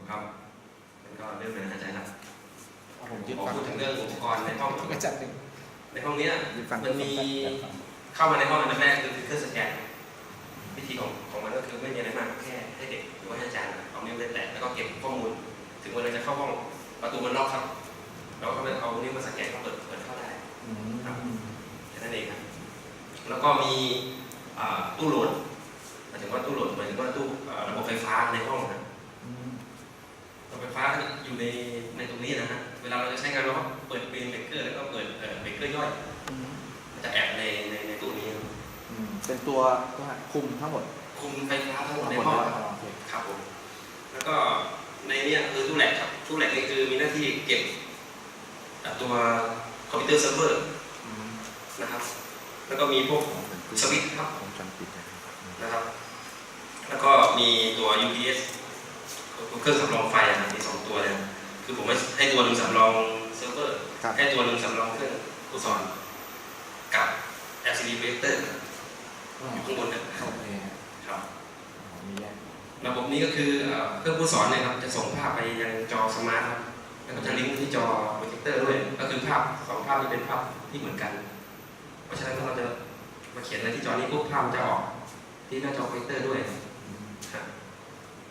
ครับมันก็เรื่องเลยอาจารย์ครับผมพูดถึงเรื่องอุปกรณ์ในห้องอาจารย์ในห้องนี้มันมีเข้ามาในห้องอันดับแรกคือเครื่องสแกนวิธีของมันก็คือไม่มีอะไรมากแค่ให้เด็กหรือว่าให้อาจารย์เอานิ้วแตะแล้วก็เก็บข้อมูลถึงเวลาจะเข้าห้องประตูมันล็อกครับเราก็เอานิ้วมาสแกนก็เปิดเข้าได้ครับแค่นั้นเองครับแล้วก็มีตู้โหลดหมายถึงว่าตู้โหลดหมายถึงว่าตู้ระบบไฟฟ้าในห้องนะระบบไฟฟ้าอยู่ในตรงนี้นะฮะเวลาเราจะใช้งานเราก็เปิดเป็นเบรกเกอร์แล้วก็เปิดเบรกเกอร์ย่อยมันจะแอบในตู้นี้เป็นตัวคุมทั้งหมดคุมไฟฟ้าทั้งหมดในห้องครับผมแล้วก็ในนี้คือตู้แหลกครับตู้แหลกนี่คือมีหน้าที่เก็บตัวคอมพิวเตอร์เซิร์ฟเวอร์นะครับแล้วก็มีพวกสวิตช์ครับนะครับแล้วก็มีตัว UPS เครื่องสำรองไฟมี2ตัวเลยคือผมให้ตัวหนึ่งสำรองเซิร์ฟเวอร์ให้ตัวหนึ่งสำรองเครื่องผู้สอนกับ LCD projector อยู่ข้างบนครับระบบนี้ก็คือเครื่องผู้สอนเนี่ยครับจะส่งภาพไปยังจอสมาร์ทครับแล้วก็จะลิงก์ที่จอโปรเจคเตอร์ด้วยก็คือภาพ2ภาพนี้เป็นภาพที่เหมือนกันเพราะฉะนั้นถ้าเราจะมาเขียนอะไรที่จอนี้ปุ๊บภาพจะออกที่หน้าจอโปรเจคเตอร์ด้วย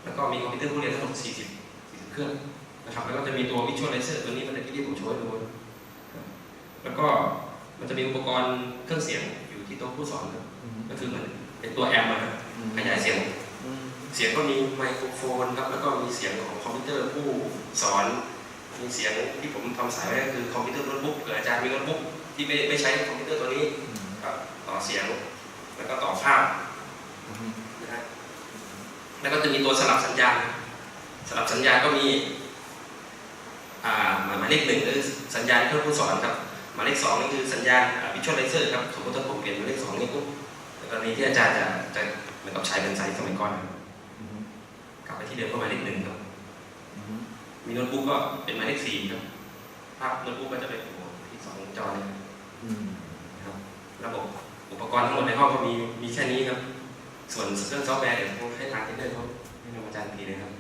แล้วก็มีคอมพิวเตอร์ผู้เรียนทั้งหมด40เครื่องนะครับแล้วก็จะมีตัว Visualizer ตัวนี้มันที่ผมโชว์ให้ดูแล้วก็มันจะมีอุปกรณ์เครื่องเสียงอยู่ที่โต๊ะผู้สอนก็คือเหมือนเป็นตัวแอมป์ขยายเสียงก็มีไมโครโฟนครับแล้วก็มีเสียงของคอมพิวเตอร์ผู้สอนมีเสียงที่ผมทำสายไว้ก็คือคอมพิวเตอร์โน้ตบุ๊กอาจารย์มีโน้ตบุ๊กที่ไม่ใช้คอมพิวเตอร์ตัวนี้ครับต่อเสียงแล้วก็ต่อภาพนะฮะแล้วก็จะมีตัวสลับสัญญาณก็มีหมายเลข1คือสัญญาณเครื่องผู้สอนครับหมายเลข2นี่คือสัญญาณ Visualizer ครับสมมติถ้าผมเปลี่ยนหมายเลข2นี่ปุ๊บกรณีที่อาจารย์จะเหมือนกับใช้เป็นสายสมัยก่อนกลับไปที่เดิมก็หมายเลข1ครับมีโน้ตบุ๊กก็เป็นหมายเลข4ครับภาพโน้ตบุ๊กก็จะเป็นที่2จอเนี่ยครับระบบอุปกรณ์ทั้งหมดในห้องก็มีแค่นี้ครับส่วนเครื่องซอฟต์แวร์เดี๋ยวผมให้ทางเทรนเนอร์เขาให้อาจารย์ทีเลยครับ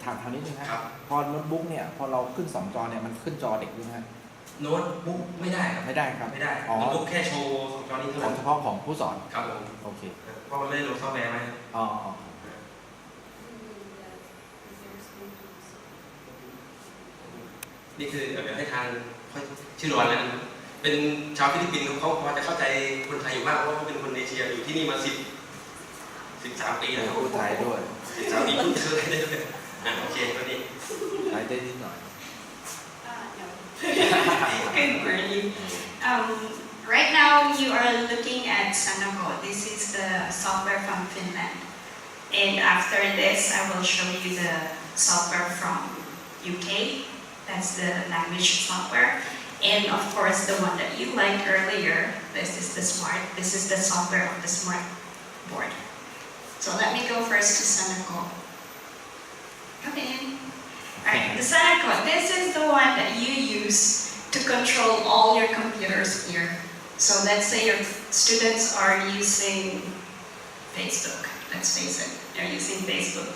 ถามนิดนึงครับพอโน้ตบุ๊กเนี่ยพอเราขึ้น2จอเนี่ยมันขึ้นจอเด็กด้วยไหมโน้ตบุ๊กไม่ได้ครับไม่ได้ครับไม่ได้โน้ตบุ๊กแค่โชว์2จอนี้เท่านั้นเฉพาะของผู้สอนครับผมโอเคเพราะมันไม่ได้ลงซอฟต์แวร์ไหมอ๋อนี่คือเดี๋ยวให้ทางชื่อร้อนแล้วเป็นชาวฟิลิปปินส์เขาพอจะเข้าใจคนไทยอยู่บ้างเพราะเขาเป็นคนเอเชียอยู่ที่นี่มา13 ปีแล้วพูดไทยด้วย13 ปีพูดไทยได้ด้วยโอเคก็ดีไทยได้นิดหน่อยGood morning. Right now you are looking at Sanako. This is the software from Finland. And after this, I will show you the software from UK. That's the language software. And of course, the one that you liked earlier. This is the smart. This is the software of the smart board. So let me go first to Sanako. Come in. Alright, the Sanako, this is the one that you use to control all your computers here. So let's say your students are using Facebook. Let's face it, they're using Facebook.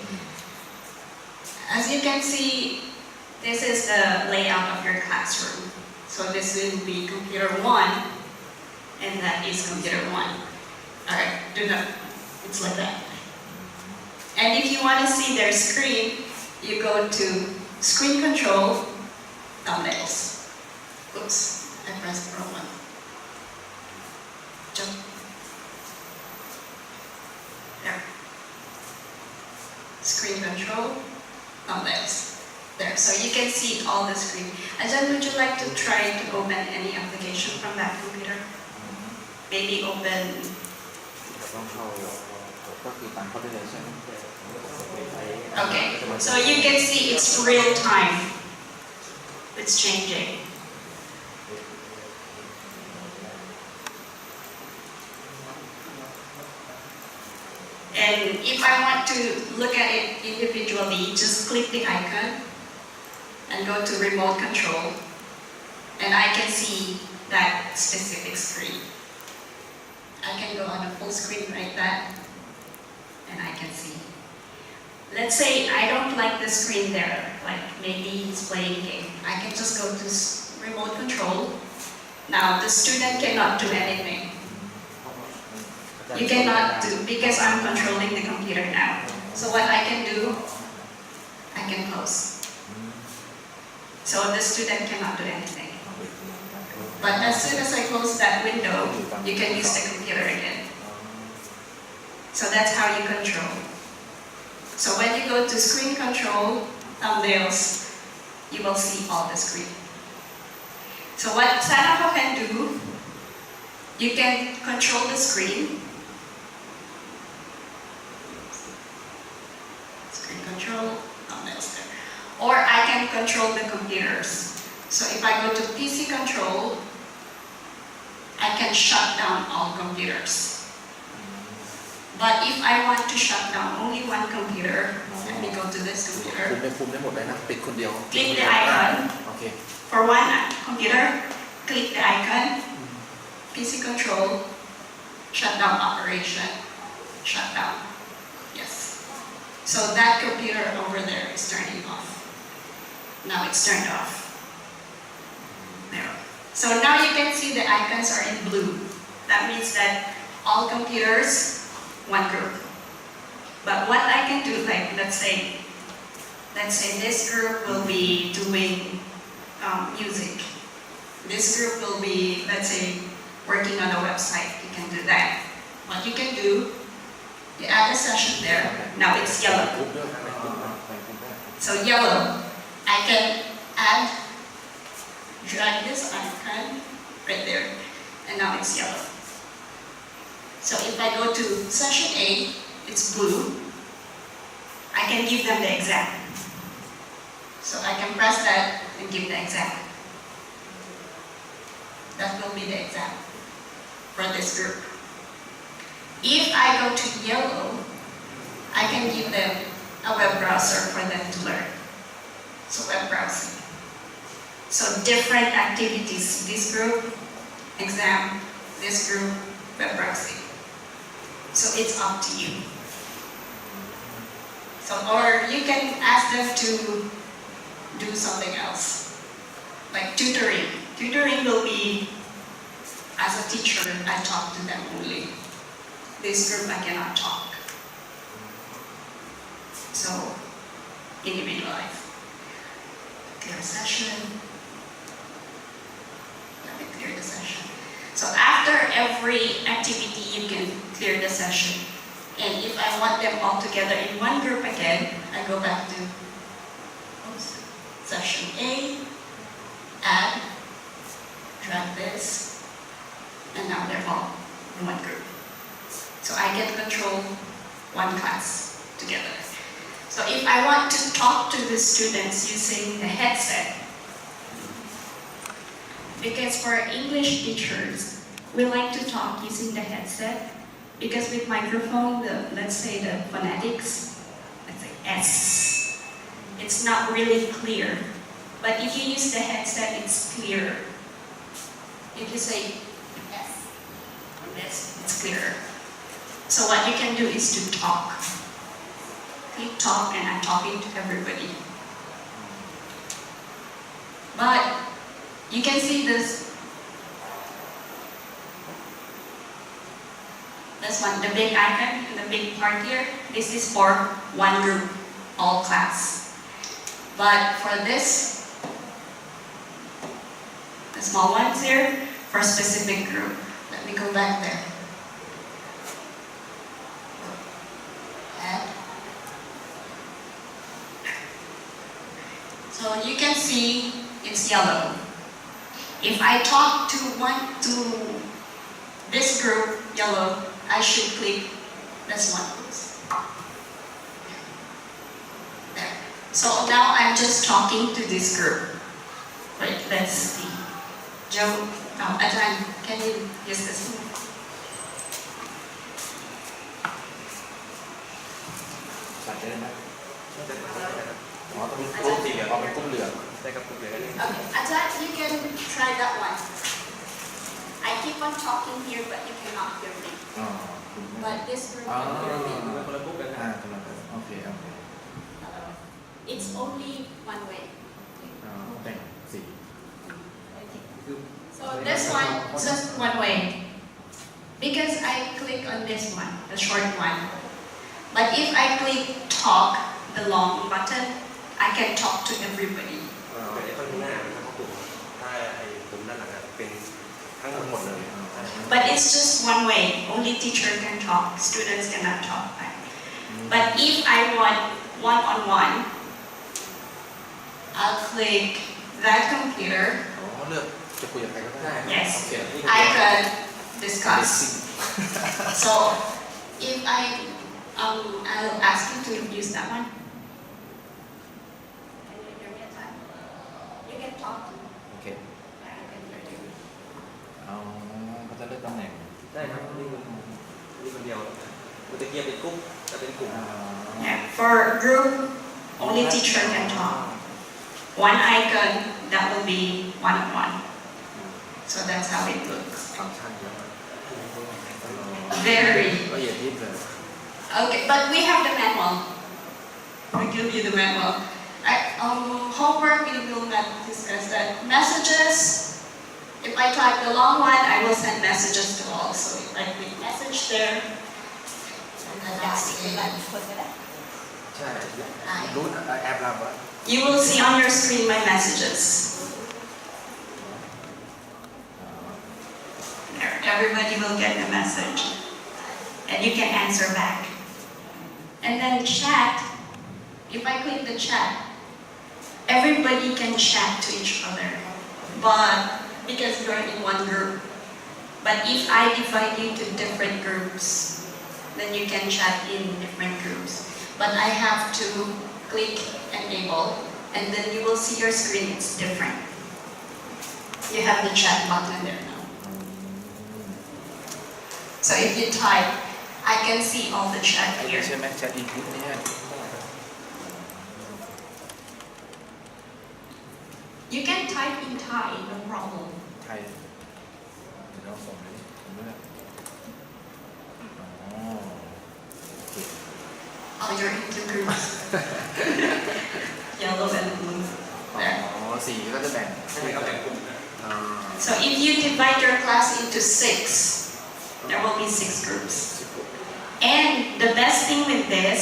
As you can see, this is the layout of your classroom. So this will be computer 1, and that is computer 1. Alright, do that. It's like that. And if you want to see their screen, you go to screen control, thumbnails. Oops, I pressed the wrong one. Jump. There. Screen control, thumbnails. There, so you can see all the screen. Ajahn, would you like to try to open any application from that computer? Maybe open. Okay, so you can see it's real time. It's changing. And if I want to look at it individually, just click the icon and go to remote control, and I can see that specific screen. I can go on a full screen like that, and I can see. let's say I don't like the screen there, like maybe he's playing game. I can just go to remote control. Now the student cannot do anything. You cannot do, because I'm controlling the computer now. So what I can do, I can close. So the student cannot do anything. But as soon as I close that window, you can use the computer again. So that's how you control. So when you go to screen control, thumbnails, you will see all the screen. So what Sanako can do, you can control the screen. Screen control, thumbnails there. Or I can control the computers. So if I go to PC control, I can shut down all computers. But if I want to shut down only one computer, let me go to this คุม computer. ได้หมดเลยนะปิดคนเดียว Click the icon. โอเค For one computer, click the icon, PC control, shut down operation, shut down. Yes. So that computer over there is turning off. Now it's turned off. There. So now you can see the icons are in blue. That means that all computers, one group. But what I can do, like let's say this group will be doing music. This group will be, let's say, working on a website. You can do that. What you can do, you add a session there. Now it's yellow. So yellow, I can add, drag this icon right there, and now it's yellow. So if I go to session A, it's blue. I can give them the exam. So I can press that and give the exam. That will be the exam for this group. If I go to yellow, I can give them a web browser for them to learn. So web browsing. So different activities. This group, exam. This group, web browsing. So it's up to you. So, or you can ask them to do something else, like tutoring. Tutoring will be, as a teacher, I talk to them only. This group I cannot talk. So, individualize. Clear session. Let me clear the session. So after every activity, you can clear the session. And if I want them all together in one group again, I go back to session A, add, drag this, and now they're all in one group. So I can control one class together. So if I want to talk to the students using the headset, because for English teachers, we like to talk using the headset, because with microphone, let's say the phonetics, let's say S, it's not really clear. But if you use the headset, it's clear. If you say S, this, it's clearer. So what you can do is to talk. Click talk, and I'm talking to everybody. But you can see this one, the big icon, the big part here. This is for one group, all class. But for this, the small ones here, for a specific group. Let me go back there. Add. So you can see it's yellow. If I talk to this group, yellow, I should click this one. There. So now I'm just talking to this group. Wait, let's see. Joe, Ajahn, can you use this one? ตัดได้ไหมอ๋อต้องเป็นกลุ่มสีเหลืองเอาเป็นกลุ่มเหลืองได้ครับกลุ่มเหลือง Okay, Ajahn, you can try that one. I keep on talking here, but you cannot hear me. อ๋อ But this group can hear me. คนละกลุ่มกันคนละกลุ่มโอเคโอเค it's only one way. แบ่งสี So this one just one way. Because I click on this one, the short one. But if I click talk, the long button, I can talk to everybody. เป็นไอคอนข้างหน้านะครับกลุ่มถ้าไอ้กลุ่มด้านหลังเป็นทั้งหมดเลย But it's just one way. Only teacher can talk. Students cannot talk back. But if I want one-on-one, I'll click that computer. เลือกจะคุยกับใครก็ได้ Yes, I can discuss. So if I'll ask you to use that one. Can you hear me at time? You can talk to me. โอเค Yeah, I can hear you. เขาจะเลือกตำแหน่ง ได้ครับนี่คนเดียวมันจะเกียร์เป็นกลุ่มจะเป็นกลุ่ม Yeah, for group, only teacher can talk. One icon, that will be one-on-one. So that's how it looks. ฟังก์ชันเยอะ Very. ละเอียดยิบเลย Okay, but we have the manual. I give you the manual. Homework, we will not discuss that. Messages, if I type the long one, I will send messages to all. So if I click message there,ใช่รู้แอปเราอะ you will see on your screen my messages. There, everybody will get the message. And you can answer back. And then chat, if I click the chat, everybody can chat to each other. But because you're in one group. But if I divide you to different groups, then you can chat in different groups. But I have to click enable, and then you will see your screen, it's different. You have the chat button there now. So if you type, I can see all the chat ไอ้ here. ใช่ไหมแชทอินพุตเนี่ย You can type in Thai, no problem. ไทยเดี๋ยวเราส่งเลยผมเลือกอ๋อโอเค Oh, you're into groups. Yellow and blue. อ๋ There. อสีก็จะแบ่ง ใช่ครับแต่กลุ่ม So if you divide your class into 6, there will be 6 groups. And the best thing with this,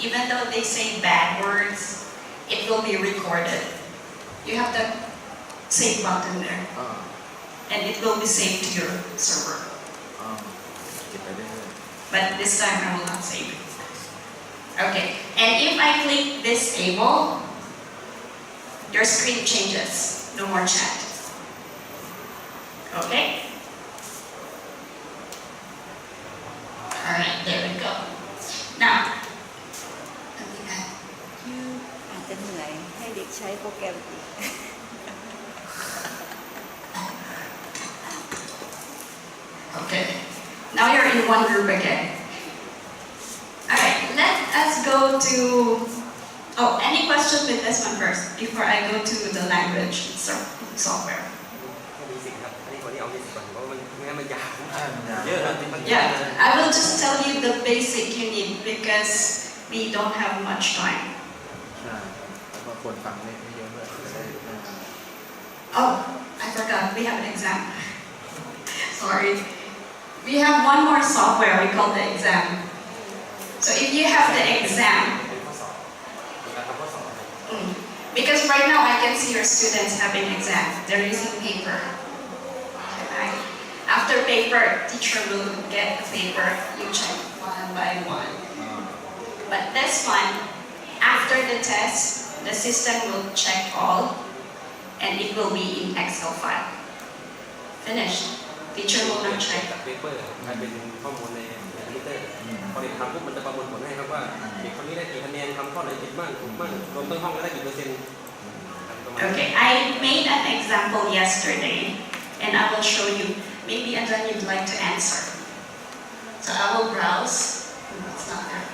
even though they say bad words, it will be recorded. You have the save button there, อ่า and it will be saved to your server. อ่าเก็บไปได้เลย But this time I will not save it. Okay, and if I click disable, your screen changes. No more chat. Okay? Alright, there we go. Now, let me add. อาจจะเหนื่อยให้เด็กใช้โปรแกรมอีก Okay, now you're in one group again. Alright, let us go to. Oh, any questions with this one first before I go to the language software? มีสิ่งครับอันนี้คนที่เอามีสิ่งก่อนเพราะมันไม่งั้นมันยาว เยอะนะ Yeah, I will just tell you the basic you need because we don't have much time. ใช่แล้วก็คนฟังไม่เยอะด้วยจะได้ Oh, I forgot, we have an exam. Sorry. We have one more software we call the exam. So if you have the exam, เป็นข้อสอบเป็นการทำข้อสอบ because right now I can see your students having exam. They're using paper. Okay. After paper, teacher will get the paper. You check one by one. But this one, after the test, the system will check all, and it will be in Excel file. Finished. Teacher will not check. จากเปเปอร์กลายเป็นข้อมูลในคอมพิวเตอร์พอเด็กทำปุ๊บมันจะประมวลผลให้ครับว่าเด็กคนนี้ได้กี่คะแนนทำข้อไหนผิดบ้างถูกบ้างรวมทั้งห้องได้กี่เปอร์เซ็นต์ Okay, I made an example yesterday, and I will show you. Maybe and then you'd like to answer. So I will browse. It's not there.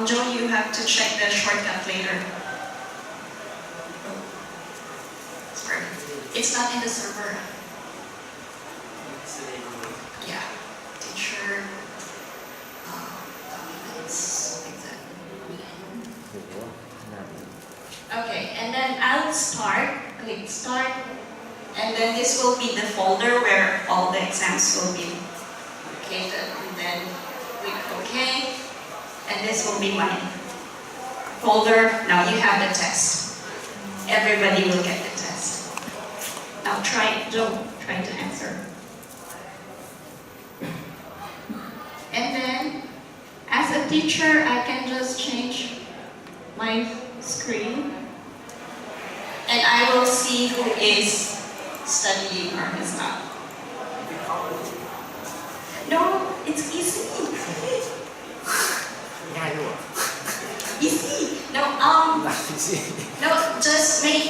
Joe, you have to check the shortcut later. Sorry, it's not in the server. Yeah, teacher. Documents. Exam. will start, click start, and then this will be the folder where all the exams will be located, and then click OK, and this will be my folder. Now you have the test. Everybody will get the test. Now try to answer. And then, as a teacher, I can just change my screen, and I will see who is studying or is not. No, it's easy. ง่ายด้วย Easy. No, หลักสิ no, just make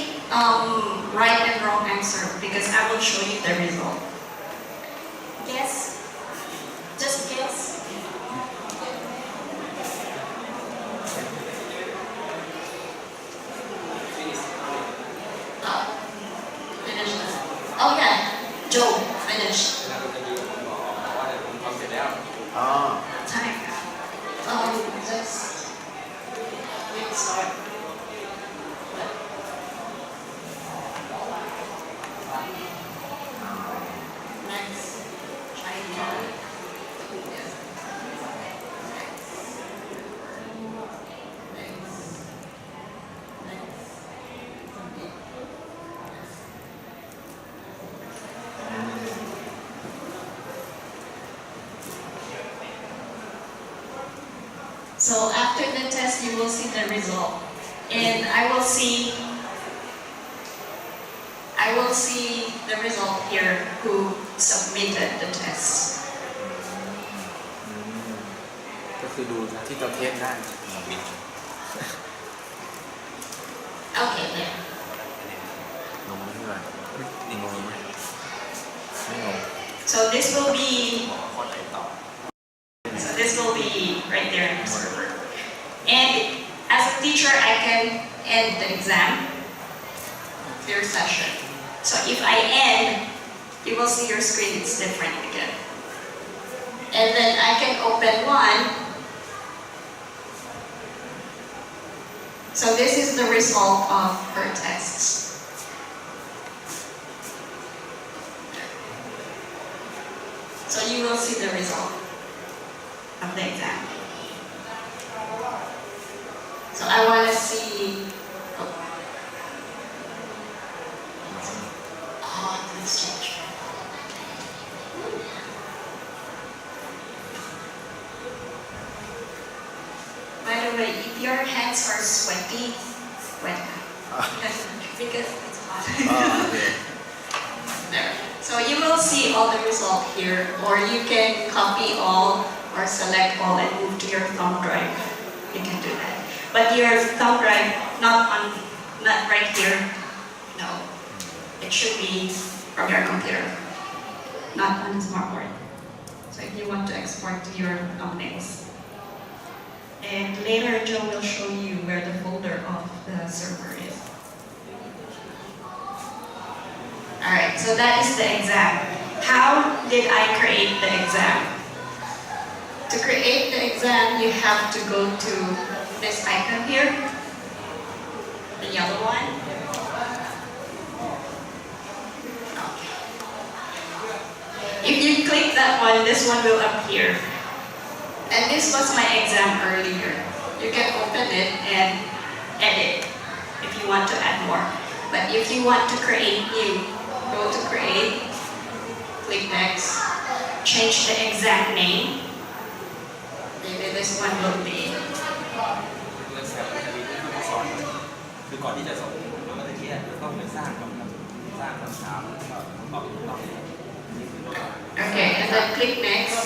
right and wrong answer because I will show you the result. Guess. Just guess. Oh, finish that. Oh yeah, Joe, finish. อ๋อ Time. Just click start. Next. Try again. Yes. Next. Okay. So after the test, you will see the result, and I will see the result here who submitted the test. ก็คือดูที่เราเทสได้ Okay, there. งงไหมพี่บอยงงไหมไม่งง So this will be right there in the server. And as a teacher, I can end the exam, your session. So if I end, you will see your screen, it's different again. And then I can open one. So this is the result of her tests. So you will see the result of the exam. So I want to see. Oh, this change. By the way, if your hands are sweaty, wet because it's hot. อ๋อโอเค There. So you will see all the result here, or you can copy all or select all and move to your thumb drive. You can do that. But your thumb drive, not right here. No. It should be from your computer, not on the smartboard. So if you want to export to your thumbnails. And later Joe will show you where the folder of the server is. Alright, so that is the exam. How did I create the exam? To create the exam, you have to go to this icon here, the yellow one. Okay. If you click that one, this one will appear. And this was my exam earlier. You can open it and edit if you want to add more. But if you want to create new, go to create, click next, change the exact name. Maybe this one will be. คือก่อนที่จะส่งมันก็จะเครียดต้องไปสร้างคำถามแล้วก็ตอบถูกต้อง Okay, and then click next.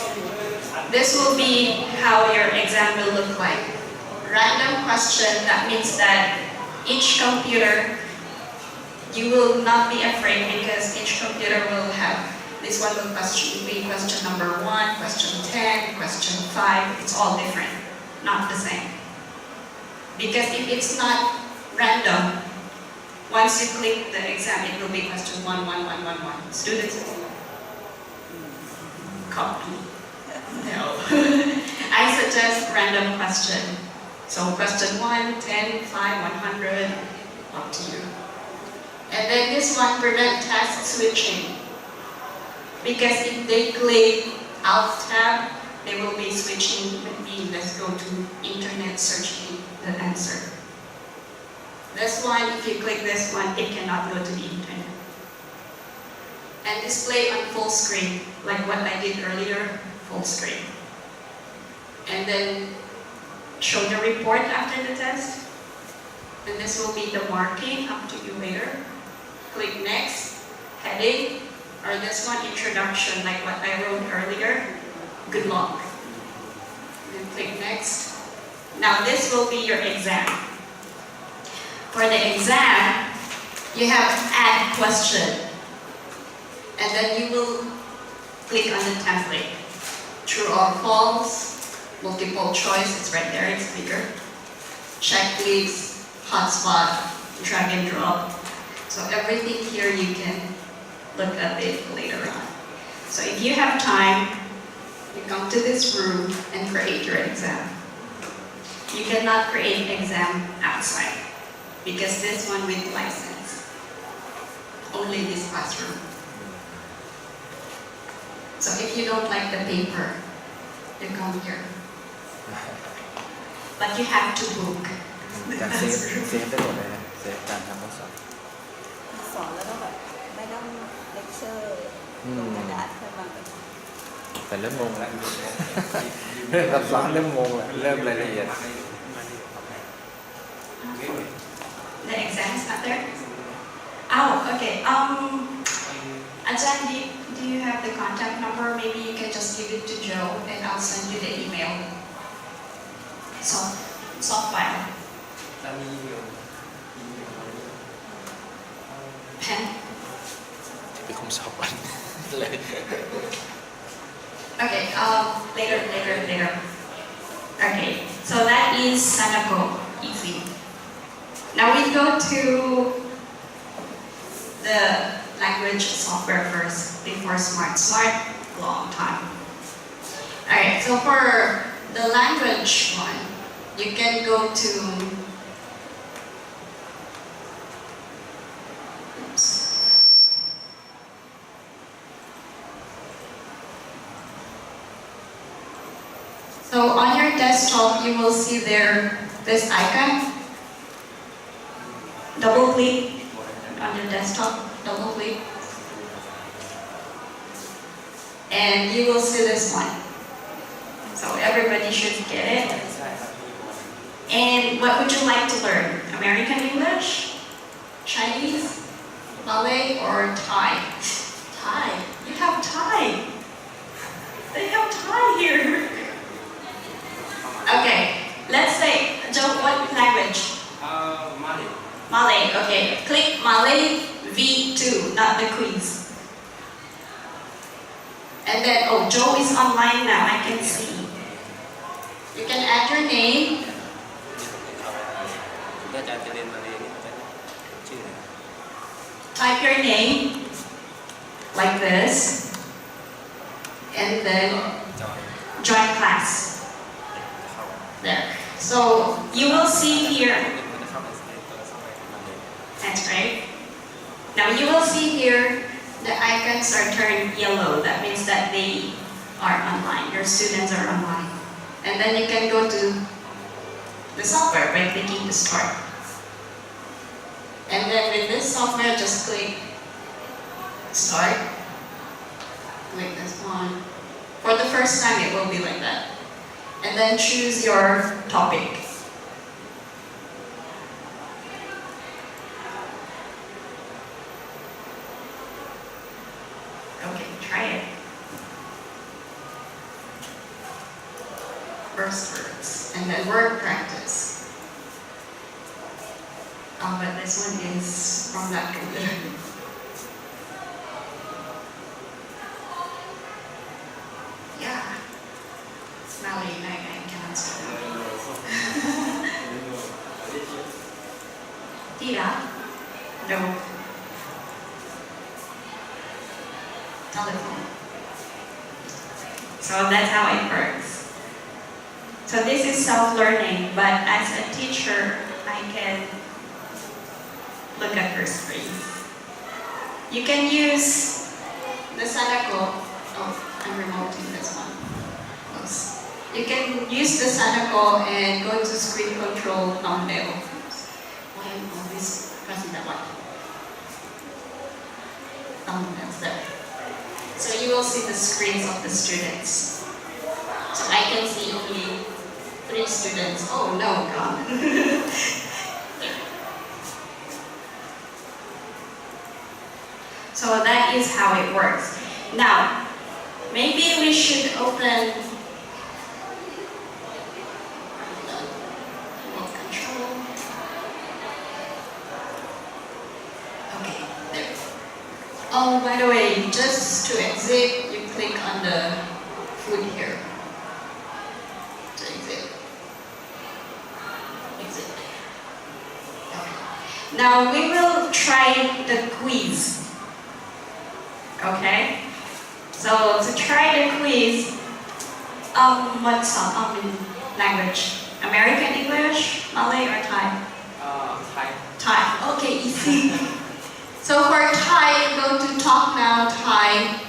This will be how your exam will look like. Random question, that means that each computer, you will not be afraid because each computer will have, this one will be question number 1, question 10, question 5, it's all different, not the same. Because if it's not random, once you click the exam, it will be question 1, 1, 1, 1, 1. Students, copy. No. I suggest random question. So question 1, 10, 5, 100, up to you. And then this one prevent task switching. Because if they click Alt tab, they will be switching between, let's go to internet searching the answer. This one, if you click this one, it cannot go to the internet. And display on full screen, like what I did earlier, full screen. And then show the report after the test. And this will be the marking, up to you later. Click next, heading, or this one, introduction, like what I wrote earlier. Good luck. Then click next. Now this will be your exam. For the exam, you have add question. And then you will click on the template. True or false, multiple choice, it's right there, it's bigger. Checklist, hotspot, drag and drop. So everything here you can look at it later on. So if you have time, you come to this room and create your exam. You cannot create exam outside because this one with license. Only this classroom. So if you don't like the paper, you come here. But you have to book the การเซ classroom. ฟได้หมดเลยนะเซฟการทำข้อสอบ สอนแล้วก็แบบไม่ต้องเลคเชอร์ลงกระดาษขึ้นมา แต่เริ่มงงแล้วเริ่มซับซ้อนเริ่มงงแล้วเริ่มรายละเอียด The exam is up there? Oh, okay. Ajahn, do you have the contact number? Maybe you can just give it to Joe and I'll send you the email. Soft file. Pen? ไปคุมสอบวันเลย Okay, later. Okay, so that is Sanako, easy. Now we go to the language software first before Smart. Smart, long time. Alright, so for the language one, you can go to So on your desktop, you will see there this icon. Double click on your desktop, double click. And you will see this one. So everybody should get it. And what would you like to learn? American English? Chinese? Malay or Thai? Thai. You have Thai. They have Thai here. Okay, let's say, Joe, what language? Malay. Malay, okay. Click Malay V2, not the quiz. And then, oh, Joe is online now, I can see. You can add your name. Type your name, like this. And then, join class. There. So you will see here, that's right. Now you will see here, the icons are turned yellow. That means that they are online, your students are online. And then you can go to the software by clicking the start. And then with this software, just click start. Click this one. For the first time, it will be like that. And then choose your topic. Okay, try it. First words, and then word practice. Oh, but this one is from that computer. Yeah. Smelly, I cannot spell. Tira? No. Telephone. So that's how it works. So this is self-learning, but as a teacher, I can look at her screen. You can use the Sanako. Oh, I'm remoting this one. Close. You can use the Sanako and go to screen control thumbnail. Why am I always pressing that one? Thumbnails there. So you will see the screens of the students. So I can see only 3 students. Oh no, God. So that is how it works. Now, maybe we should open remote control. Okay, there. Oh, by the way, just to exit, you click on the food here. To exit. Exit. Okay. Now we will try the quiz. Okay? So to try the quiz, what's language? American English, Malay or Thai? Thai. Thai. Okay, easy. So for Thai, go to Talk Now Thai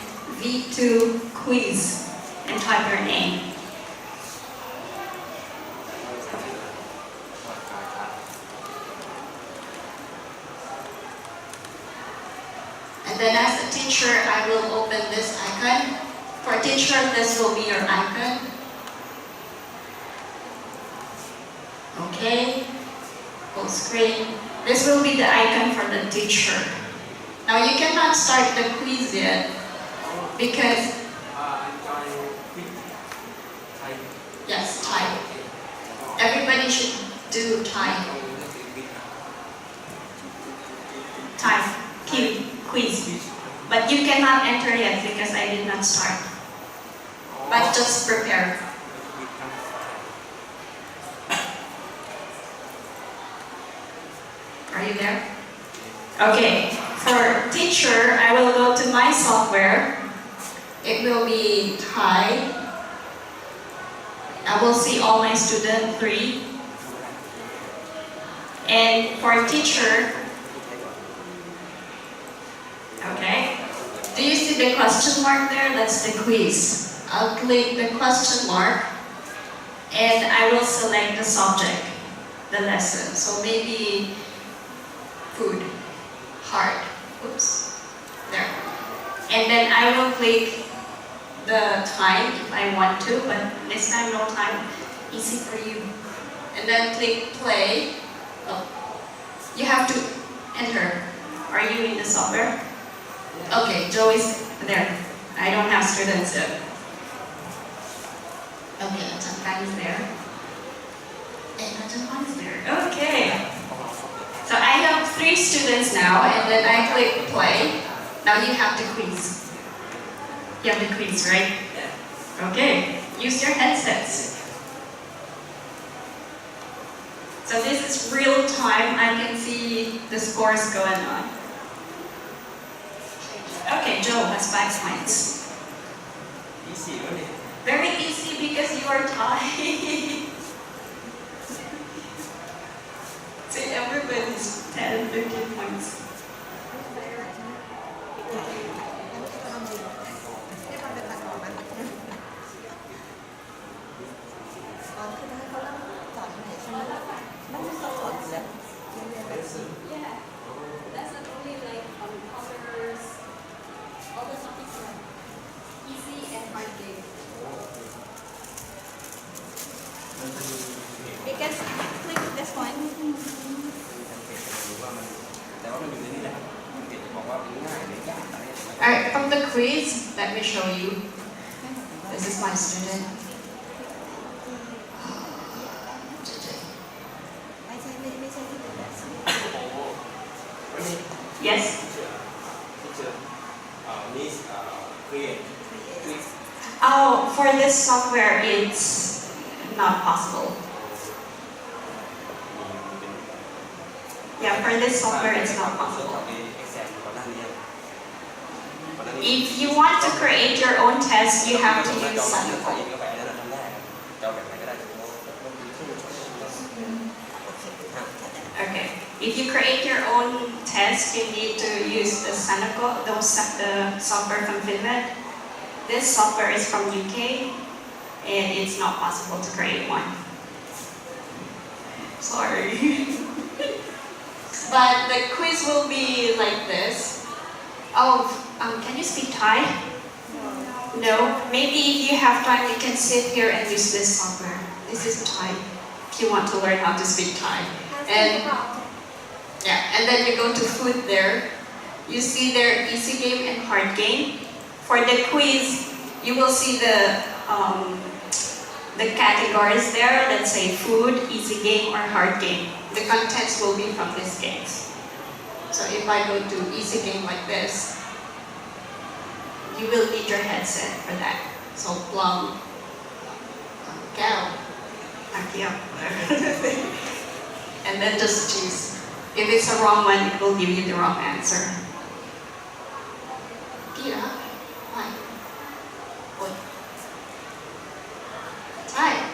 V2 quiz and type your name. And then as a teacher, I will open this icon. For teacher, this will be your icon. Okay, full screen. This will be the icon for the teacher. Now you cannot start the quiz yet because yes, Thai. Everybody should do Thai. Thai quiz. But you cannot enter yet because I did not start. But just prepare. Are you there? Okay. For teacher, I will go to my software. It will be Thai. I will see all my student 3. And for teacher, okay. Do you see the question mark there? That's the quiz. I'll click the question mark and I will select the subject, the lesson. So maybe food, hard, oops, there. And then I will click the time if I want to, but this time no time, easy for you. And then click play. Oh, you have to enter. Are you in the software? Okay, Joe is there. I don't have students yet. Okay, Ajahn is there. And Ajahn is there. Okay. So I have 3 students now, and then I click play. Now you have the quiz. You have the quiz, right? Okay. Use your headsets. So this is real time. I can see the scores going on. Okay, Joe has 5 points. Easy, really. Very easy because you are Thai. See, everybody's 10, 15 points. Yeah, that's not only like colors, all the topics are easy and hard game. Because click this one. แต่ว่ามันอยู่ในนี้แหละมันเก็บบอกว่าเป็นง่ายหรือยากอะไร Alright, from the quiz, let me show you. This is my student. ไม่ใช่ที่เป็นแบบนี้ Yes? Teacher, needs create. Oh, for this software, it's not possible. Yeah, for this software, it's not possible. If you want to create your own test, you have to use Sanako. Okay. If you create your own test, you need to use the Sanako, the software from Finland. This software is from UK, and it's not possible to create one. Sorry. But the quiz will be like this. Oh, can you speak Thai? No. Maybe if you have time, you can sit here and use this software. This is Thai. If you want to learn how to speak Thai. And then you go to food there. You see there easy game and hard game. For the quiz, you will see the categories there. Let's say food, easy game, or hard game. The contents will be from these games. So if I go to easy game like this, you will need your headset for that. So plum, cow, and then just choose. If it's a wrong one, it will give you the wrong answer. Kia, why? What? Hi.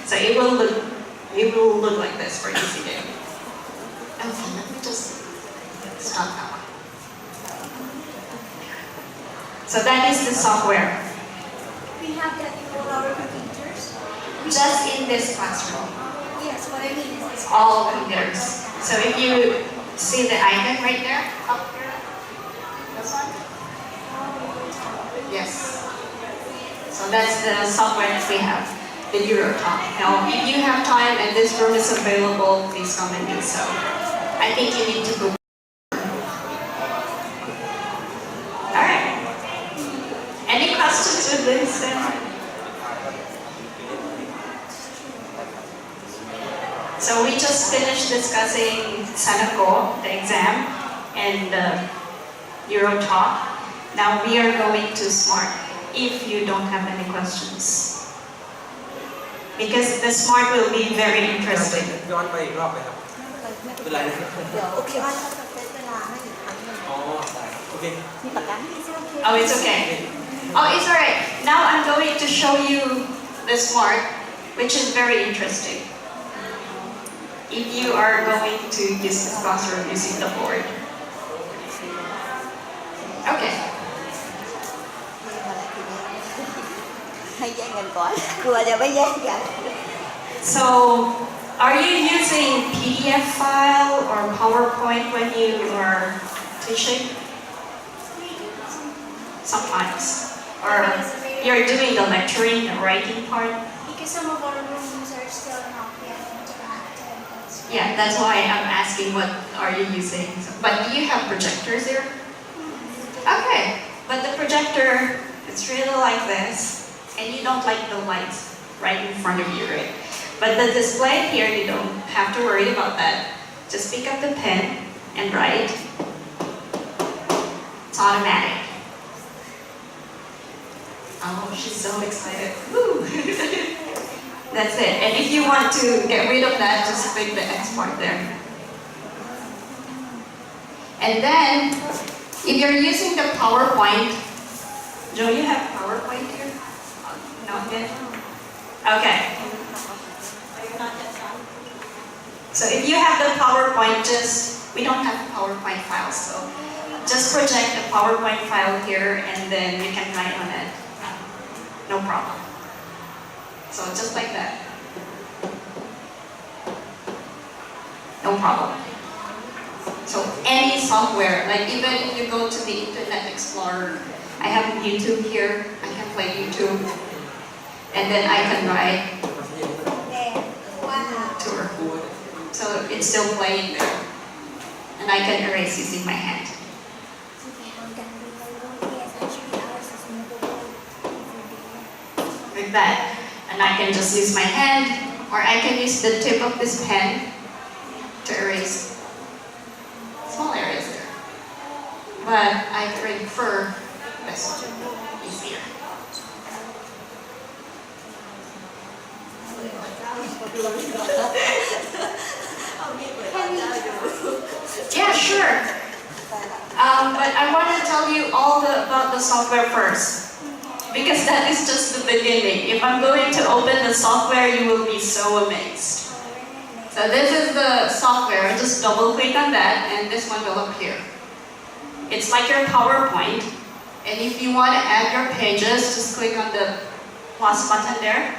So it will look like this for easy game. Okay, let me just stop that one. So that is the software. We have that in all our computers. Just in this classroom. Yes, what I mean is All computers. So if you see the icon right there, up here, this one? Yes. So that's the software that we have, the EuroTalk. Now, if you have time and this room is available, please come and do so. I think you need to book. Alright. Any questions with this? So we just finished discussing Sanako, the exam, and EuroTalk. Now we are going to SMART, if you don't have any questions. Because the SMART will be very interesting. ย้อนไปอีกรอบไหมครับ ไม่เป็น เป็น ไร ไร ไม่ นะ เป็นไรเดี๋ยวโอเคว่าเราจะเซตเวลาให้อีกครั้งหนึ่ง อ๋อได้โอเค มีปากกา Oh, it's okay. Oh, it's alright. Now I'm going to show you the SMART, which is very interesting. If you are going to use this classroom using the board. Okay. ให้แย่งกันก่อน กลัวจะไม่แย่งกัน So, are you using PDF file or PowerPoint when you are teaching? Sometimes. Or you're doing the lecturing, the writing part? Because some of our rooms are still not yet interactive. Yeah, that's why I'm asking what are you using. But do you have projectors here? Okay, but the projector, it's really like this, and you don't like the lights right in front of you, right? But the display here, you don't have to worry about that. Just pick up the pen and write. It's automatic. Oh, she's so excited. Woo! That's it. And if you want to get rid of that, just click the export there. And then, if you're using the PowerPoint, Joe, you have PowerPoint here? Not yet? Okay. So if you have the PowerPoint, we don't have PowerPoint files, so just project the PowerPoint file here and then you can write on it. No problem. So just like that. No problem. So any software, like even if you go to the Internet Explorer, I have YouTube here, I can play YouTube, and then I can write tour. So it's still playing there. And I can erase using my hand. Like that. And I can just use my hand, or I can use the tip of this pen to erase small areas there. But I prefer this one, easier. Yeah, sure. But I want to tell you all about the software first, because that is just the beginning. If I'm going to open the software, you will be so amazed. So this is the software. Just double click on that and this one will appear. It's like your PowerPoint. And if you want to add your pages, just click on the plus button there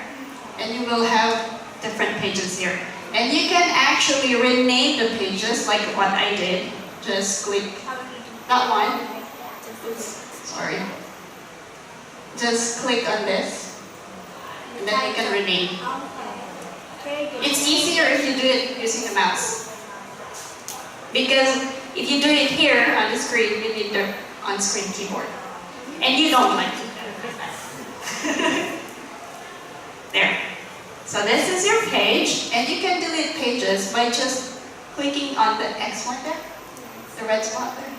and you will have different pages here. And you can actually rename the pages like what I did. Just click that one. Oops, sorry. Just click on this and then you can rename. It's easier if you do it using the mouse. Because if you do it here on the screen, you need the on-screen keyboard. And you don't like it. There. So this is your page, and you can delete pages by just clicking on the X one there, the red spot there,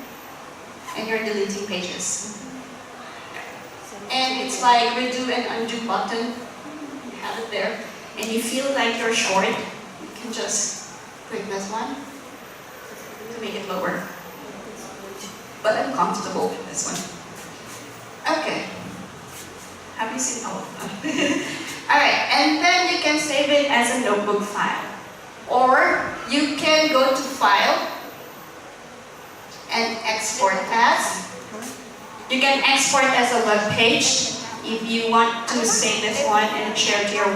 and you're deleting pages. And it's like redo and undo button. You have it there. And you feel like you're short, you can just click this one to make it lower. But I'm comfortable with this one. Okay. Have you seen all of them? Alright, and then you can save it as a notebook file. Or you can go to File and Export as. You can export as a web page. If you want to save this one and share to your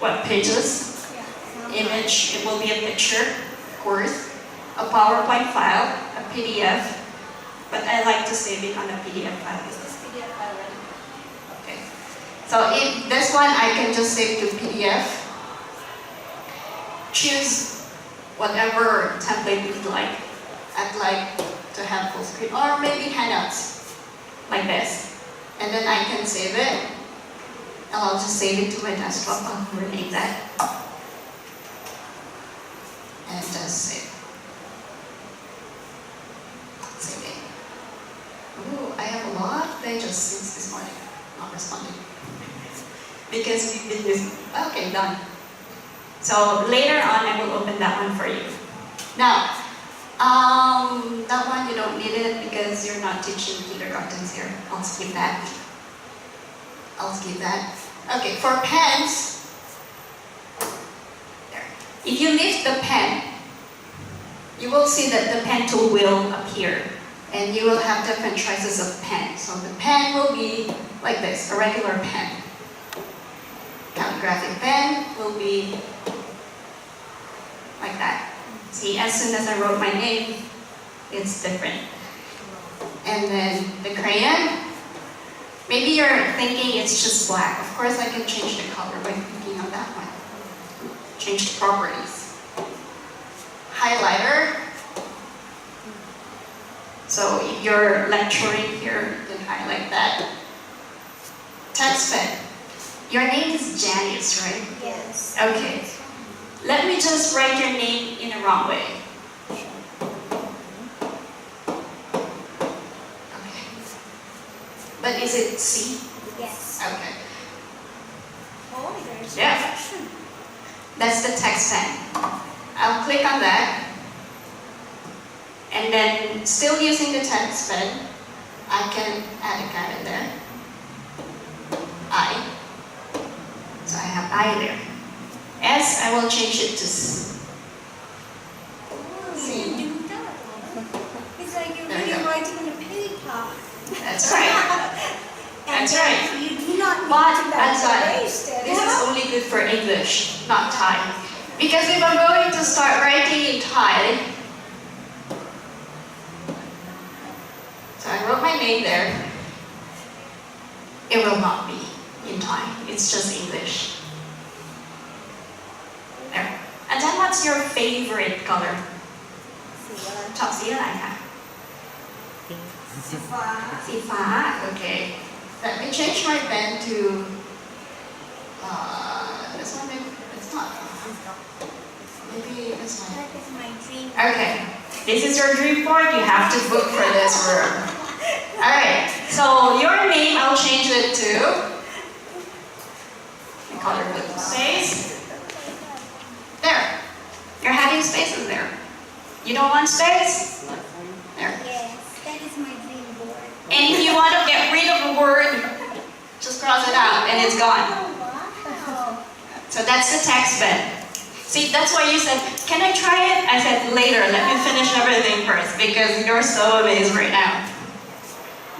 web pages, image, it will be a picture, of course, a PowerPoint file, a PDF, but I like to save it on a PDF file. Okay. So if this one, I can just save to PDF. Choose whatever template you'd like. I'd like to have full screen, or maybe handouts, like this. And then I can save it, and I'll just save it to my desktop. I'll rename that. And just save. Save it. Ooh, I have a lot of pages since this morning. Not responding. Because we've been using. Okay, done. So later on, I will open that one for you. Now, that one you don't need it because you're not teaching kindergartens here. I'll skip that. Okay, for pens, there. If you lift the pen, you will see that the pen tool will appear. And you will have different choices of pen. So the pen will be like this, a regular pen. Calligraphic pen will be like that. See, as soon as I wrote my name, it's different. And then the crayon, maybe you're thinking it's just black. Of course, I can change the color by clicking on that one. Change the properties. Highlighter. So if you're lecturing here, you can highlight that. Text pen. Your name is Janice, right? Yes. Okay. Let me just write your name in a wrong way. Okay. But is it C? Yes. Okay. Oh, there's Yeah. an option. That's the text pen. I'll click on that. And then, still using the text pen, I can add a caret there. I. So I have I there. S, I will change it to C. Oh, you can do that. It's like you're There we really go. writing on a paper. That's right. And That's right. You do not But need to that's right. erase it. This is only good for English, not Thai. Because if I'm going to start writing in Thai, so I wrote my name there, it will not be in Thai. It's just English. There. And then what's your favorite color? ชอบสีอะไรคะ สีฟ้า สีฟ้า okay. Let me change my pen to this one. Maybe it's not. Maybe this one. That is my dream. Okay. This is your dream board. You have to book for this room. All right. So your name, I'll change it to. I color with space. There. You're having spaces there. You don't want space? There. Yes, that is my dream board. And if you want to get rid of a word, just cross it out and it's gone. Oh, wow. So that's the text pen. See, that's why you said, can I try it? I said, later, let me finish everything first, because you're so amazed right now.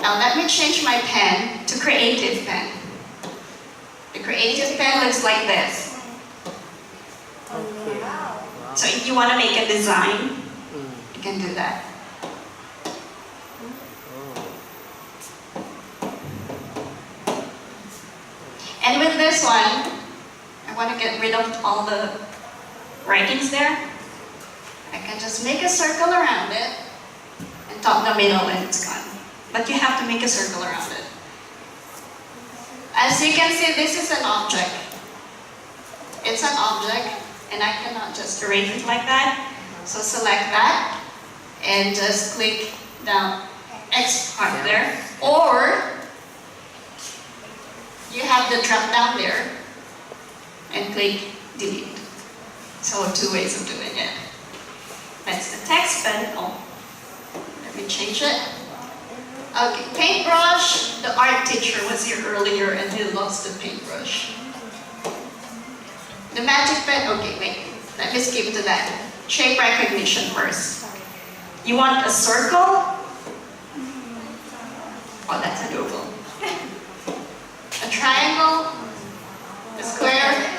Now let me change my pen to creative pen. The creative pen looks like this. โอเค So if you want to make a design, อืม you can do that. อ๋อ And with this one, I want to get rid of all the writings there. I can just make a circle around it and top the middle and it's gone. But you have to make a circle around it. As you can see, this is an object. It's an object and I cannot just erase it like that. So select that and just click down X part there. Or you have the drop down there and click delete. So 2 ways of doing it. That's the text pen. Oh, let me change it. Okay, paintbrush. The art teacher was here earlier and he lost the paintbrush. The magic pen. Okay, wait. Let me skip to that. Shape recognition first. You want a circle? Oh, that's adorable. A triangle. A square.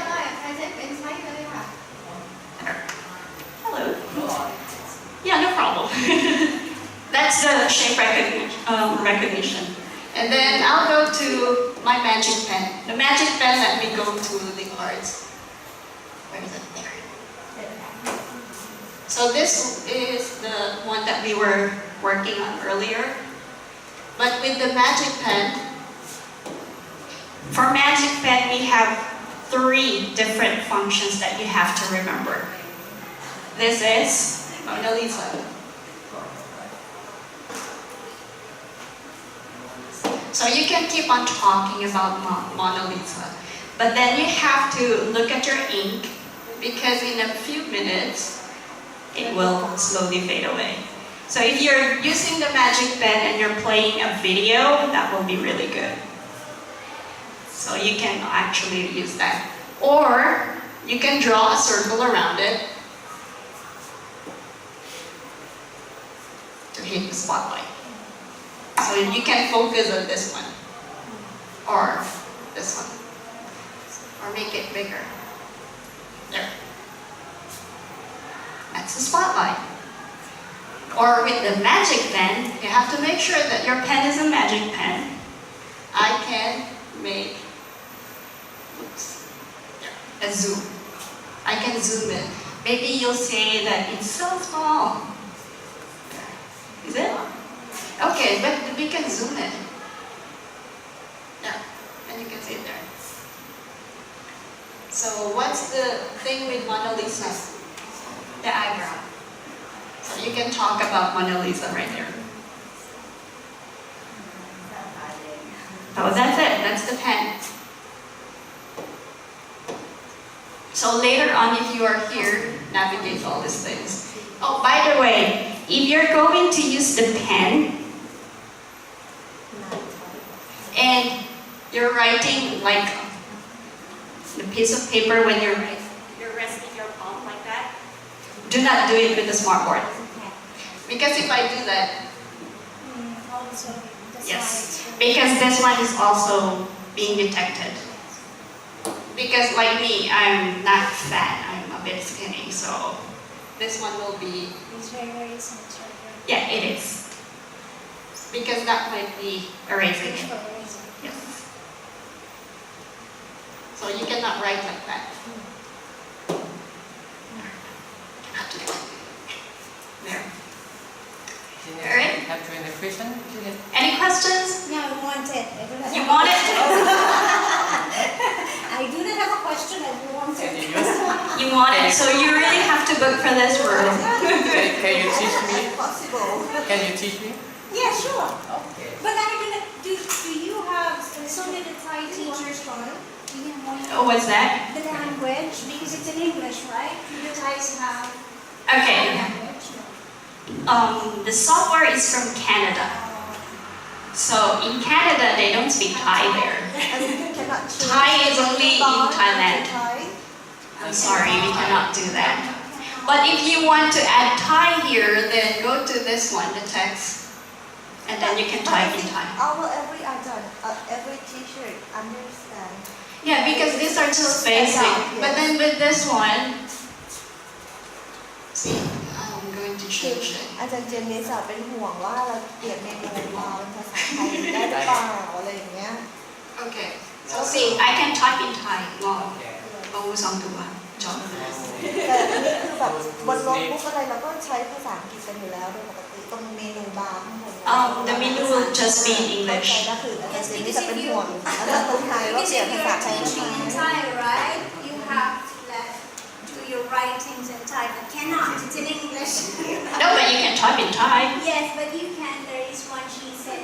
Hello. Yeah, no problem. That's the shape recognition. And then I'll go to my magic pen. The magic pen, let me go to the cards. Where is it? There. So this is the one that we were working on earlier. But with the magic pen, for magic pen, we have 3 different functions that you have to remember. This is Mona Lisa. So you can keep on talking about Mona Lisa, but then you have to look at your ink because in a few minutes it will slowly fade away. So if you're using the magic pen and you're playing a video, that will be really good. So you can actually use that. Or you can draw a circle around it to hit the spotlight. So you can focus on this one, or this one, or make it bigger. There. That's the spotlight. Or with the magic pen, you have to make sure that your pen is a magic pen. I can make, a zoom. I can zoom in. Maybe you'll say that it's so small. Is it? Okay, but we can zoom in. Yeah, and you can see it there. So what's the thing with Mona Lisa? The eyebrow. So you can talk about Mona Lisa right there. So that's it, that's the pen. So later on, if you are here, navigate all these things. Oh, by the way, if you're going to use the pen, and you're writing like the piece of paper when you're resting your palm like that, do not do it with the smartboard. Because if I do that, yes, because this one is also being detected. Because like me, I'm not fat, I'm a bit skinny, so this one will be... It's very sensitive. Yeah, it is. Because that might be erasing it. Yes. So you cannot write like that. There. Alright. Have you any question? Any questions? No, I want it. I do not You have want it? I do not have a question. I want Can it. you use? You want it, so you really have to book for this room. Can you teach me? possible. Can you teach me? Yeah, sure. Okay. But I mean, do you have so many Thai teachers on? Do you have Oh, what's that? the language? Because it's in English, right? Do you guys have Okay. language? The software is from Canada. So in Canada, they don't speak Thai there. And you cannot change Thai is only in Thai to Thailand. Thai. I'm sorry, we cannot do that. But if you want to add Thai here, then go to this one, the text, and then you can type in Thai. Every teacher understand. Yeah, because these are just basic. But then with this one, see, I'm going to คือ change it. อาจารย์เจนนิสเป็นห่วงว่าเราเปลี่ยนเมนูมาเป็นภาษาไทยได้หรือเปล่าอะไรอย่างเงี้ย Okay, so see, I can type in Thai. Wow, almost on to one. Job. แต่อันนี้คือแบบบนโน้ตบุ๊กอะไรเราก็ใช้ภาษาอังกฤษกันอยู่แล้วโดยปกติตรงเมนูบาร์ข้างบน The menu will just be in เข้าใจ English. ก็คืออาจารย์เจนนิสจะเป็นห่วงแล้วก็คนไทยว่า Because เปลี่ยน if ภาษา you're ไทยได้ teaching in ไหม Thai, right, you have to do your writings in Thai, but cannot. It's in English. No, but you can type in Thai. Yes, but you can. There is one she said.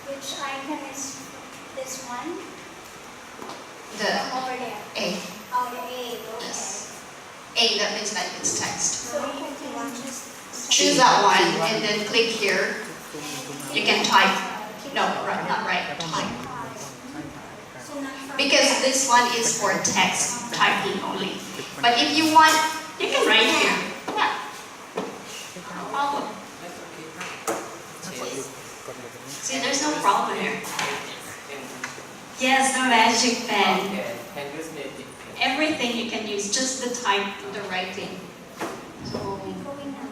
Which icon is this one? The From over there. A. Oh, the A. Okay. Yes. A, that means that it's text. So you can just Choose that one and then click here. You can type. No, right, not right. Type. So not from Because this one is for text typing only. But if you want, you can write here. Yeah. No problem. See, there's no problem here. Yes, the magic pen. Can use native. Everything you can use, just the type, the writing. So, going on.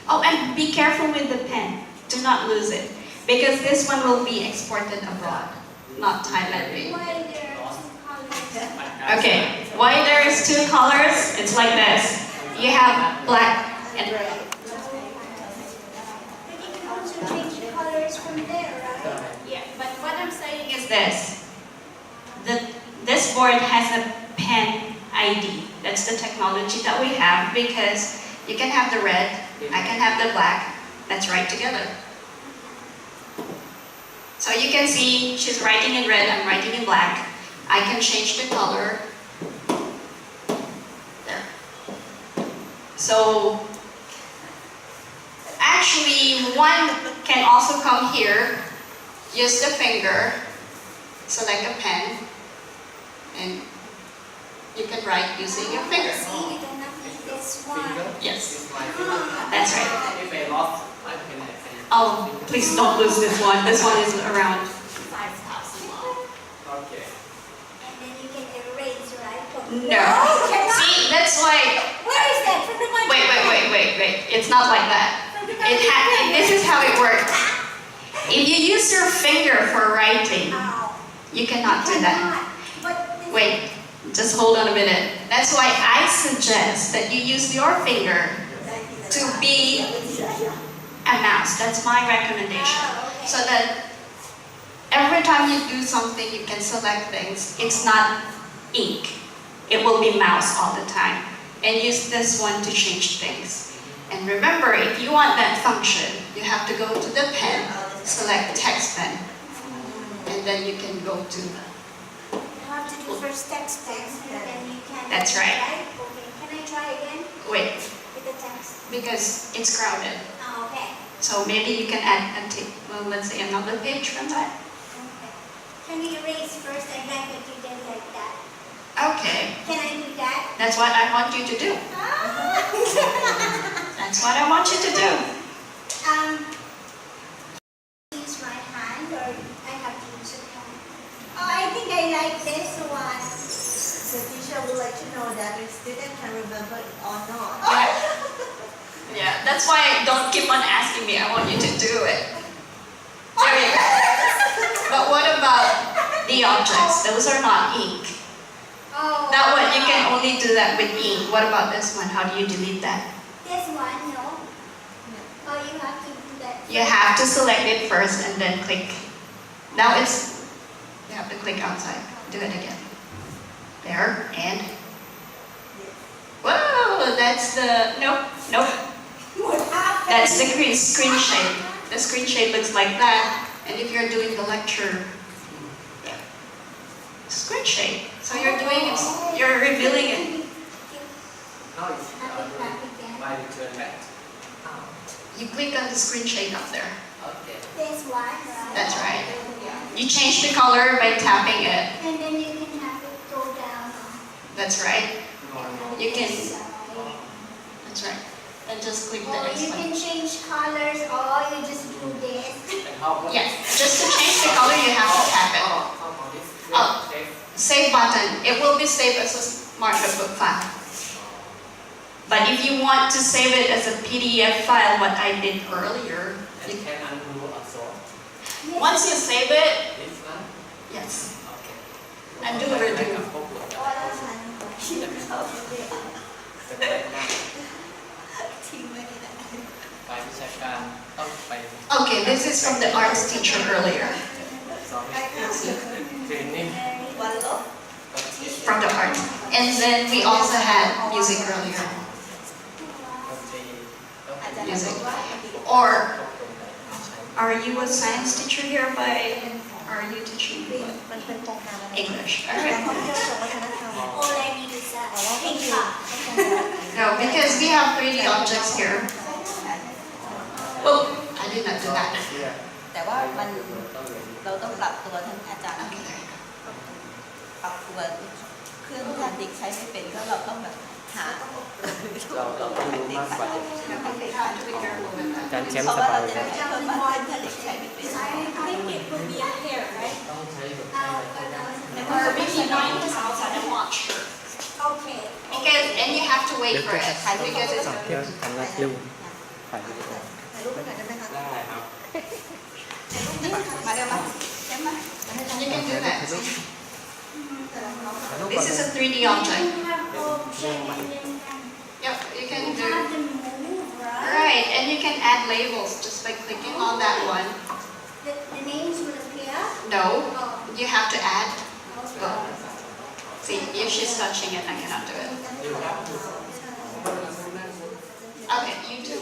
oh, and be careful with the pen. Do not lose it. Because this one will be exported abroad, not Thailand. Why there are two colors? Okay, why there is two colors? It's like this. You have black and red. But you can also change the colors from there, right? Yeah, but what I'm saying is this. This board has a pen ID. That's the technology that we have because you can have the red, I can have the black. Let's write together. So you can see she's writing in red, I'm writing in black. I can change the color. There. So actually one can also come here. Use the finger, select a pen, and you can write using your finger. See, we don't have to use this one. Yes, Use my finger. that's right. If I lost my pen, I can. Oh, please don't lose this one. This one is around 5,000 Okay. And then you can erase, right? No. Cannot. See, that's why. Where is that? From the one. Wait. It's not like that. This is how it works. If you use your finger for writing, Ow. you cannot do that. But this Wait, just hold on a minute. That's why I suggest that you use your finger to be a mouse. That's my recommendation. So that every time you do something, you can select things. It's not ink. It will be mouse all the time. And use this one to change things. And remember, if you want that function, you have to go to the pen, select text pen, and then you can go to. You have to do first text, and then you can. That's right. Okay. Can I try again Wait, with the text? because it's crowded. Oh, okay. So maybe you can add let's say another page from that. Okay. Can you erase first and then what you did like that? Okay, Can I do that? that's what I want you to do. That's what I want you to do. Use my hand or I have to use a pen? Oh, I think I like this one. The teacher will let you know that your student can remember it or not. Yeah, that's why don't keep on asking me. I want you to do it. There you go. But what about the objects? Those are not ink. Oh. That one, you can only do that with ink. What about this one? How do you delete that? This one, no. Oh, you have to do that. You have to select it first and then click. Now you have to click outside. Do it again. There, and. Whoa, that's the, nope. What happened? That's the screen shade. The screen shade looks like that. And if you're doing the lecture, screen shade. So you're doing it, you're revealing it. Now it's my return back. You click on the screen shade up there. Okay. This one, right? That's right. You change the color by tapping it. And then you can have it go down. That's right. You can. Okay. That's right. And just click the Or next you one. can change colors, or you just do this. And how about Yes. Just to change the color, you have to tap it. How about this? Oh. Save. Save button. It will be saved as a smart notebook file. But if you want to save it as a PDF file, what I did earlier, And can undo also. once you save it, This one. yes, Okay. undo ไป redo. กับพวกเหลือ เพราะว่าเราใช้ทิ้งเขาเลย จะไปมาก ทิ้งไว้นี่แหละ ไปวิชาการต้องไป Okay, this is from the arts teacher earlier. สอนเทรนนิ่ง วันลบ From the art. And then we also had music earlier. ดนตรีต้อง อาจารย์ Music. บอกว่า Or ใช้ are you a science teacher here by, are you teaching มันเป็นโครงการอะไร English? แต่ Alright. เขาเที่ยวชมวัฒนธรรม All I need is that แต่ว่าก็ pink คือ part. No, because we have 3D objects here. Oh, I did not do that. แต่ว่ามันเราต้องปรับตัวทั้งอาจารย์ Okay, there you go. ปรับตัวเครื่องที่เด็กใช้ไม่เป็นก็เราต้องแบบหา เราต้องรู้มากกว่าเด็ก You have to be careful with that. การแชมป์ เพราะ ส ว่า บา เรา ย จะใช้เพิ่มมากขึ้นถ้าเด็กใช้ไม่เป็น I think it would be a hair, right? ต้องใช้แบบ Or maybe not because outside, I'm not sure. Okay. Because, and you have to wait for it, ถ่ายรูป because it's เที่ยวทำงานเร็วถ่ายรูป ถ่ายรูปไปไหนได้ไหมคะ ได้ครับ มาเร็วมาเร็วมา You can do that. ถ่ายรูป This ก่อน is a 3D You object. can have object and then Yep, you can you do. have them move, right? Right, and you can add labels just by clicking on that one. The names will appear. No, Oh, you have to add. okay. See, if she's touching it, I cannot do it. Okay, you do.